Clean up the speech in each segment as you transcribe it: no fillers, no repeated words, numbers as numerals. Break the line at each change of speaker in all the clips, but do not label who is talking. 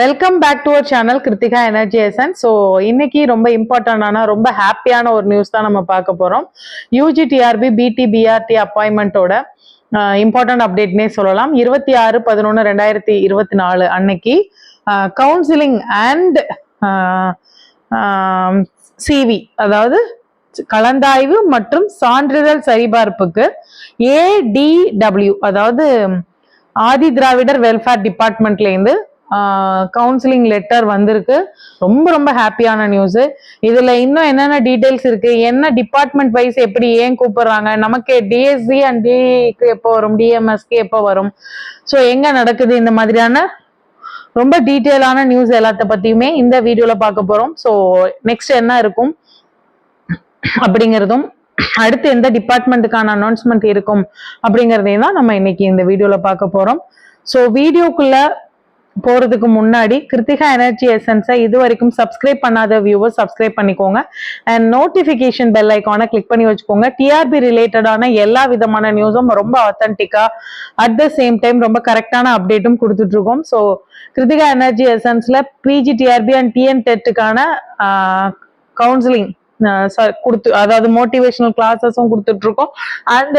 Welcome back to our channel Krithika energy essence. So இன்னைக்கு ரொம்ப இம்பார்ட்டண்டான ரொம்ப ஹாப்பியான ஒரு நியூஸ் தான் நம்ம பார்க்க போகிறோம். யூஜிடிஆர்பி பிடி பிஆர்டி அப்பாயின்மெண்ட்டோட இம்பார்ட்டன்ட் அப்டேட்னே சொல்லலாம். 26/11/2024 அன்னைக்கு கவுன்சிலிங் அண்ட் சிவி, அதாவது கலந்தாய்வு மற்றும் சான்றிதழ் சரிபார்ப்புக்கு ADW, அதாவது Adi Dravidar welfare டிபார்ட்மெண்ட்லேருந்து counselling letter வந்திருக்கு. ரொம்ப ரொம்ப ஹாப்பியான நியூஸ். இதுல இன்னும் என்னென்ன டீடைல்ஸ் இருக்கு, என்ன டிபார்ட்மெண்ட் வைஸ் எப்படி ஏன் கூப்பிடுறாங்க, நமக்கு டிஎஸ்சி அண்ட் டிக்கு எப்போ வரும், டிஎம்எஸ்க்கு எப்போ வரும், ஸோ எங்க நடக்குது, இந்த மாதிரியான ரொம்ப டீட்டெயிலான நியூஸ் எல்லாத்த பத்தியுமே இந்த வீடியோல பார்க்க போறோம். ஸோ நெக்ஸ்ட் என்ன இருக்கும் அப்படிங்கிறதும் அடுத்து எந்த டிபார்ட்மெண்ட்டுக்கான அனௌன்ஸ்மெண்ட் இருக்கும் அப்படிங்கிறதையும் தான் நம்ம இன்னைக்கு இந்த வீடியோல பார்க்க போறோம். ஸோ வீடியோக்குள்ள போறதுக்கு முன்னாடி கிருத்திகா எனர்ஜி எசன்ஸை இது வரைக்கும் சப்ஸ்கிரைப் பண்ணாத வியூவர்ஸ் சப்ஸ்கிரைப் பண்ணிக்கோங்க அண்ட் நோட்டிபிகேஷன் பெல் ஐக்கானை கிளிக் பண்ணி வச்சுக்கோங்க. டிஆர்பி ரிலேட்டடான எல்லா விதமான நியூஸும் ரொம்ப ஆத்தென்டிக்கா அட் த சேம் டைம் ரொம்ப கரெக்டான அப்டேட்டும் கொடுத்துட்டு இருக்கோம். ஸோ கிருத்திகா எனர்ஜி எசன்ஸ்ல பிஜி டிஆர்பி அண்ட் டிஎன் டெட்டுக்கான கவுன்சிலிங் கொடுத்து, அதாவது மோட்டிவேஷனல் கிளாஸஸும் கொடுத்துட்டு இருக்கோம் அண்ட்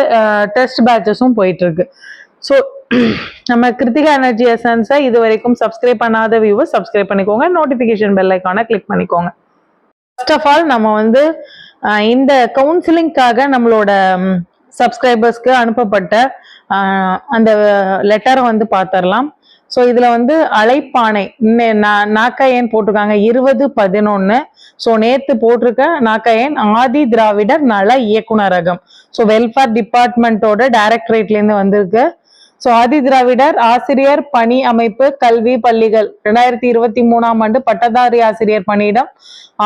டெஸ்ட் பேட்சஸும் போயிட்டு இருக்கு. ஸோ நம்ம கிருத்திகா எனர்ஜி எசன்ஸை இது வரைக்கும் சப்ஸ்கிரைப் பண்ணாத வியூவர்ஸ் சப்ஸ்கிரைப் பண்ணிக்கோங்க, நோட்டிபிகேஷன் பெல் ஐக்கானை கிளிக் பண்ணிக்கோங்க. ஃபர்ஸ்ட் ஆஃப் ஆல் நம்ம இந்த கவுன்சிலிங்காக நம்மளோட சப்ஸ்கிரைபர்ஸ்க்கு அனுப்பப்பட்ட அந்த லெட்டரை பார்த்துடலாம். ஸோ இதுல அழைப்பானை நாக்கையன் போட்டிருக்காங்க 20/11. ஸோ நேத்து போட்டிருக்க நாக்கையன் ஆதி திராவிடர் நல இயக்குனரகம், ஸோ வெல்ஃபேர் டிபார்ட்மெண்ட்டோட டைரக்டரேட்ல இருந்து வந்திருக்கு. ஸோ ஆதி திராவிடர் ஆசிரியர் பணி அமைப்பு கல்வி பள்ளிகள் 2023ஆம் ஆண்டு பட்டதாரி ஆசிரியர் பணியிடம்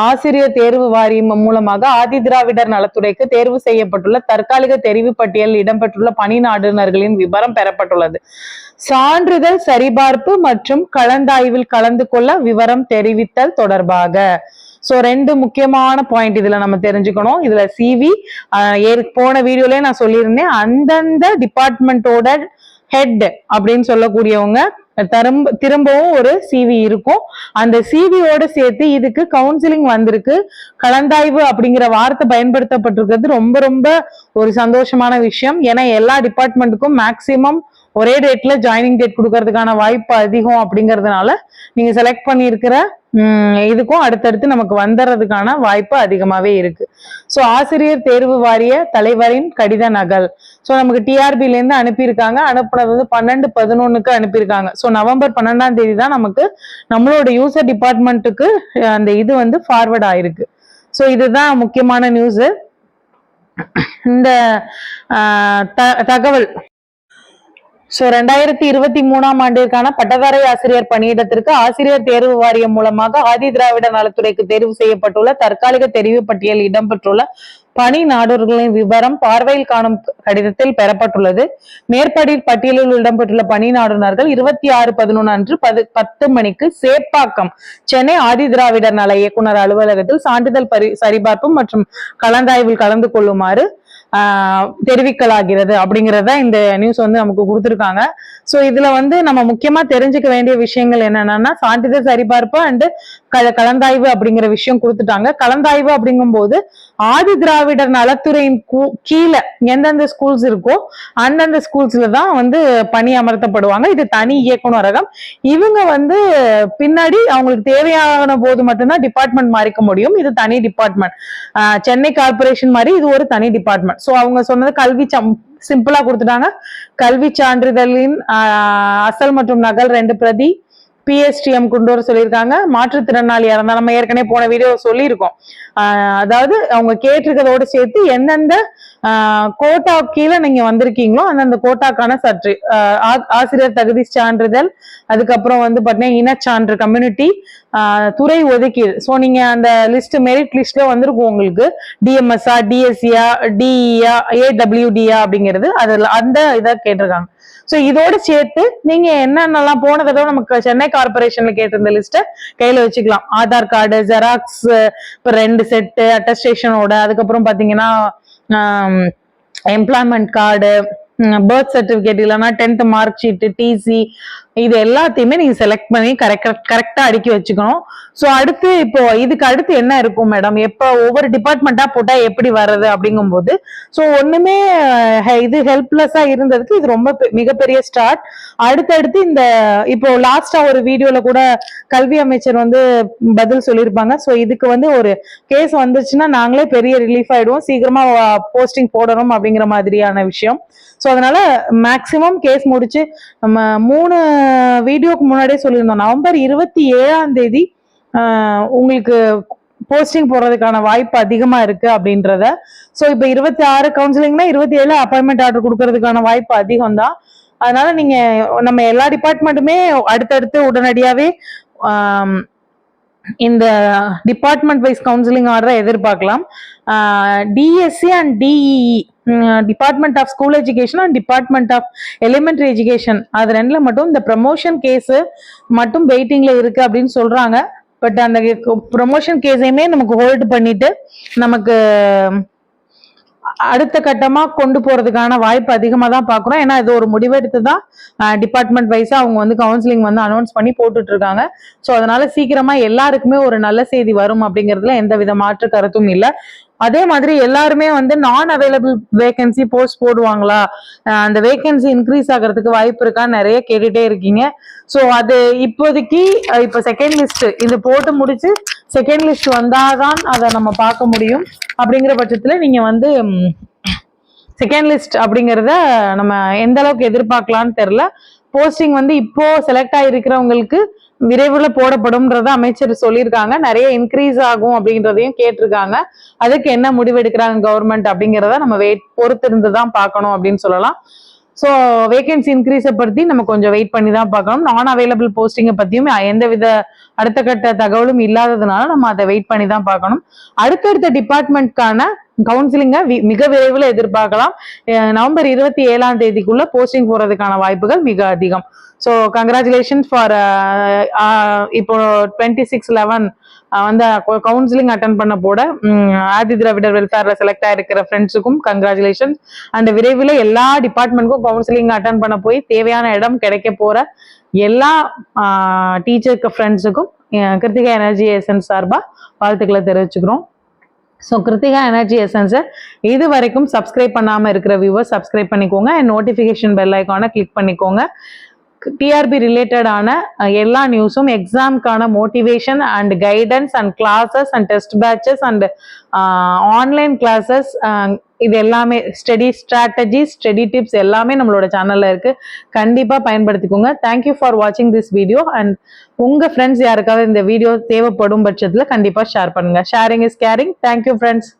ஆசிரியர் தேர்வு வாரியம் மூலமாக ஆதி திராவிடர் நலத்துறைக்கு தேர்வு செய்யப்பட்டுள்ள தற்காலிக தெரிவு பட்டியலில் இடம்பெற்றுள்ள பணி நாடுனர்களின் விவரம் பெறப்பட்டுள்ளது. சான்றிதழ் சரிபார்ப்பு மற்றும் கலந்தாய்வில் கலந்து கொள்ள விவரம் தெரிவித்தல் தொடர்பாக. சோ 2 முக்கியமான பாயிண்ட் இதுல நம்ம தெரிஞ்சுக்கணும். இதுல சிவி போன வீடியோலயே நான் சொல்லியிருந்தேன், அந்தந்த டிபார்ட்மெண்டோட ஹெட் அப்படின்னு சொல்லக்கூடியவங்க திரும்பவும் ஒரு சிவி இருக்கும். அந்த சிவியோட சேர்த்து இதுக்கு கவுன்சிலிங் வந்திருக்கு. கலந்தாய்வு அப்படிங்கிற வார்த்தை பயன்படுத்தப்பட்டிருக்கிறது ரொம்ப ரொம்ப ஒரு சந்தோஷமான விஷயம். ஏன்னா எல்லா டிபார்ட்மெண்ட்டுக்கும் மேக்சிமம் ஒரே டேட்ல ஜாயினிங் டேட் கொடுக்கறதுக்கான வாய்ப்பு அதிகம். அப்படிங்கறதுனால நீங்க செலக்ட் பண்ணியிருக்கிற இதுக்கும் அடுத்தடுத்து நமக்கு வந்துடுறதுக்கான வாய்ப்பு அதிகமாவே இருக்கு. ஸோ ஆசிரியர் தேர்வு வாரிய தலைவரின் கடித நகல், ஸோ நமக்கு டிஆர்பில இருந்து அனுப்பியிருக்காங்க. அனுப்புனது 12/11 அனுப்பியிருக்காங்க. ஸோ நவம்பர் 12ஆம் தேதி தான் நமக்கு நம்மளோட யூசர் டிபார்ட்மெண்ட்டுக்கு அந்த இது ஃபார்வர்ட் ஆயிருக்கு. ஸோ இதுதான் முக்கியமான நியூஸ். இந்த தகவல் 2023ஆம் ஆண்டிற்கான பட்டதாரி ஆசிரியர் பணியிடத்திற்கு ஆசிரியர் தேர்வு வாரியம் மூலமாக ஆதி திராவிடர் நலத்துறைக்கு தேர்வு செய்யப்பட்டுள்ள தற்காலிக தெரிவு பட்டியல் இடம்பெற்றுள்ள பணி நாடுகளின் விவரம் பார்வையில் காணும் கடிதத்தில் பெறப்பட்டுள்ளது. மேற்படி பட்டியலில் இடம்பெற்றுள்ள பணி நாடுனர்கள் 26/11 அன்று 10 மணிக்கு சேப்பாக்கம் சென்னை ஆதி திராவிடர் நல இயக்குனர் அலுவலகத்தில் சான்றிதழ் சரிபார்ப்பு மற்றும் கலந்தாய்வில் கலந்து கொள்ளுமாறு தெரிவிக்கலாகிறது அப்படிங்கறத இந்த நியூஸ் நமக்கு கொடுத்திருக்காங்க. சோ இதுல நம்ம முக்கியமா தெரிஞ்சுக்க வேண்டிய விஷயங்கள் என்னன்னா, சான்றிதழ் சரிபார்ப்பு அண்ட் கலந்தாய்வு அப்படிங்கிற விஷயம் கொடுத்துட்டாங்க. கலந்தாய்வு அப்படிங்கும் போது ஆதி திராவிடர் நலத்துறையின் கீழே எந்தெந்த ஸ்கூல்ஸ் இருக்கோ அந்தந்த ஸ்கூல்ஸ்ல தான் பணி அமர்த்தப்படுவாங்க. இது தனி இயக்குனரகம். இவங்க பின்னாடி அவங்களுக்கு தேவையான போது மட்டும்தான் டிபார்ட்மெண்ட் மாறிக்க முடியும். இது தனி டிபார்ட்மெண்ட். சென்னை கார்பரேஷன் மாதிரி இது ஒரு தனி டிபார்ட்மெண்ட். சோ அவங்க சொன்னது கல்வி சிம்பிளா கொடுத்துட்டாங்க. கல்வி சான்றிதழின் அசல் மற்றும் நகல் 2 பிரதி PSTM கொண்டு வர சொல்லியிருக்காங்க. மாற்றுத்திறனாளியா இருந்தா நம்ம ஏற்கனவே போன வீடியோ சொல்லியிருக்கோம். அதாவது அவங்க கேட்டிருக்கிறதோட சேர்த்து எந்தெந்த கோட்டா கீழே நீங்க வந்திருக்கீங்களோ அந்தந்த கோட்டாக்கான ஆசிரியர் தகுதி சான்றிதழ், அதுக்கப்புறம் பாத்தீங்கன்னா இனச்சான்று கம்யூனிட்டி, துறை ஒதுக்கீடு. சோ நீங்க அந்த லிஸ்ட் மெரிட் லிஸ்ட்ல வந்திருக்கும் உங்களுக்கு டிஎம்எஸ்ஆ, டிஎஸ்சியா, டிஇயா, AWDயா அப்படிங்கிறது அதுல அந்த இதை கேட்டிருக்காங்க. சோ இதோட சேர்த்து நீங்க என்னென்னலாம் போன தடவை நமக்கு சென்னை கார்பரேஷன்ல கேட்டிருந்த லிஸ்ட கையில வச்சுக்கலாம். ஆதார் கார்டு, ஜெராக்ஸ் 2 செட்டு அட்டஸ்டேஷனோட, அதுக்கப்புறம் பாத்தீங்கன்னா எம்ப்ளாய்மெண்ட் கார்டு, பர்த் சர்டிபிகேட், இல்லைன்னா 10th மார்க் ஷீட், டிசி, இது எல்லாத்தையுமே நீங்க செலக்ட் பண்ணி கரெக்டா அடுக்கி வச்சுக்கணும். சோ அடுத்து இப்போ இதுக்கு அடுத்து என்ன இருக்கும் மேடம், எப்ப ஒவ்வொரு டிபார்ட்மெண்டா போட்டா எப்படி வர்றது அப்படிங்கும் போது, சோ ஒண்ணுமே இது ஹெல்ப்லெஸ்ஸா இருந்ததுக்கு இது ரொம்ப மிகப்பெரிய ஸ்டார்ட். அடுத்தடுத்து இந்த இப்போ லாஸ்டா ஒரு வீடியோல கூட கல்வி அமைச்சர் வந்து பதில் சொல்லியிருப்பாங்க. சோ இதுக்கு வந்து ஒரு கேஸ் வந்துச்சுன்னா நாங்களே பெரிய ரிலீஃப் ஆயிடுவோம், சீக்கிரமா போஸ்டிங் போடணும் அப்படிங்கிற மாதிரியான விஷயம். ஸோ அதனால மேக்சிமம் கேஸ் முடிச்சு நம்ம 3 வீடியோக்கு முன்னாடியே சொல்லியிருந்தோம், நவம்பர் 27 உங்களுக்கு போஸ்டிங் போடுறதுக்கான வாய்ப்பு அதிகமா இருக்கு அப்படின்றத. ஸோ இப்போ 26 கவுன்சிலிங்னா 27 அப்பாயின்மெண்ட் ஆர்டர் கொடுக்கறதுக்கான வாய்ப்பு அதிகம் தான். அதனால நீங்க நம்ம எல்லா டிபார்ட்மெண்ட்டுமே அடுத்தடுத்து உடனடியாவே இந்த டிபார்ட்மெண்ட் வைஸ் கவுன்சிலிங் ஆர்டரை எதிர்பார்க்கலாம். DSC and DEE, department of school education and department of elementary education, அது ரெண்டுல மட்டும் இந்த ப்ரமோஷன் கேஸ் மட்டும் வெயிட்டிங்ல இருக்கு அப்படின்னு சொல்றாங்க. பட் அந்த ப்ரமோஷன் கேஸையுமே நமக்கு ஹோல்டு பண்ணிட்டு நமக்கு அடுத்த கட்டமா கொண்டு போறதுக்கான வாய்ப்பு அதிகமா தான் பாக்குறோம். ஏன்னா இது ஒரு முடிவெடுத்து தான் டிபார்ட்மெண்ட் வைஸா அவங்க வந்து கவுன்சிலிங் வந்து அனௌன்ஸ் பண்ணி போட்டுட்டு இருக்காங்க. ஸோ அதனால சீக்கிரமா எல்லாருக்குமே ஒரு நல்ல செய்தி வரும் அப்படிங்கிறதுல எந்த வித மாற்று கருத்தும் இல்லை. அதே மாதிரி எல்லாருமே வந்து நான் அவைலபிள் வேகன்சி போஸ்ட் போடுவாங்களா, அந்த வேகன்சி இன்க்ரீஸ் ஆகிறதுக்கு வாய்ப்பு இருக்கான்னு நிறைய கேட்டுட்டே இருக்கீங்க. ஸோ அது இப்போதைக்கு இப்போ செகண்ட் லிஸ்ட் இது போட்டு முடிச்சு செகண்ட் லிஸ்ட் வந்தாதான் அதை நம்ம பார்க்க முடியும். அப்படிங்கிற பட்சத்துல நீங்க வந்து செகண்ட் லிஸ்ட் அப்படிங்கிறத நம்ம எந்த அளவுக்கு எதிர்பார்க்கலாம்னு தெரியல. போஸ்டிங் வந்து இப்போ செலக்ட் ஆகிருக்கிறவங்களுக்கு விரைவில் போடப்படும்ன்றத அமைச்சர் சொல்லியிருக்காங்க. நிறைய இன்க்ரீஸ் ஆகும் அப்படின்றதையும் கேட்டிருக்காங்க. அதுக்கு என்ன முடிவு எடுக்கிறாங்க கவர்மெண்ட் அப்படிங்கிறத நம்ம பொறுத்திருந்து தான் பார்க்கணும் அப்படின்னு சொல்லலாம். ஸோ வேகன்சி இன்க்ரீஸை பற்றி நம்ம கொஞ்சம் வெயிட் பண்ணி தான் பார்க்கணும். நான் அவைலபிள் போஸ்டிங்கை பற்றியும் எந்தவித அடுத்த கட்ட தகவலும் இல்லாததுனால நம்ம அதை வெயிட் பண்ணி தான் பார்க்கணும். அடுத்தடுத்த டிபார்ட்மெண்ட்கான கவுன்சிலிங்கை மிக விரைவில் எதிர்பார்க்கலாம். நவம்பர் 27 போஸ்டிங் போறதுக்கான வாய்ப்புகள் மிக அதிகம். ஸோ கங்க்ராச்சுலேஷன் ஃபார் இப்போ 26/11 வந்து கவுன்சிலிங் அட்டன் பண்ண போட ஆதி திராவிடர் வெல்ஃபேர்ல செலக்ட் ஆயிருக்கிற ஃப்ரெண்ட்ஸுக்கும் கங்க்ராச்சுலேஷன். அண்ட் விரைவில் எல்லா டிபார்ட்மெண்ட்க்கும் கவுன்சிலிங் அட்டன் பண்ண போய் தேவையான இடம் கிடைக்க போற எல்லா டீச்சருக்கு ஃப்ரெண்ட்ஸுக்கும் கிருத்திகா எனர்ஜி எசன்ஸ் சார்பா வாழ்த்துக்களை தெரிவிச்சுக்கிறோம். ஸோ கிருத்திகா எனர்ஜி எசன்ஸை இது வரைக்கும் சப்ஸ்கிரைப் பண்ணாமல் இருக்கிற வியூவர்ஸ் சப்ஸ்கிரைப் பண்ணிக்கோங்க. அண்ட் நோட்டிஃபிகேஷன் பெல் ஐக்கானை கிளிக் பண்ணிக்கோங்க. டிஆர்பி ரிலேட்டடான எல்லா நியூஸும், எக்ஸாம்க்கான motivation and guidance and classes and test batches and online classes, இது எல்லாமே ஸ்டடி ஸ்ட்ராட்டஜிஸ், ஸ்டடி டிப்ஸ் எல்லாமே நம்மளோட சேனல்ல இருக்கு. கண்டிப்பா பயன்படுத்திக்கோங்க. தேங்க்யூ ஃபார் வாட்சிங் திஸ் வீடியோ. அண்ட் உங்க ஃப்ரெண்ட்ஸ் யாருக்காவது இந்த வீடியோ தேவைப்படும் பட்சத்துல கண்டிப்பா ஷேர் பண்ணுங்க. Sharing is caring. Thank you friends.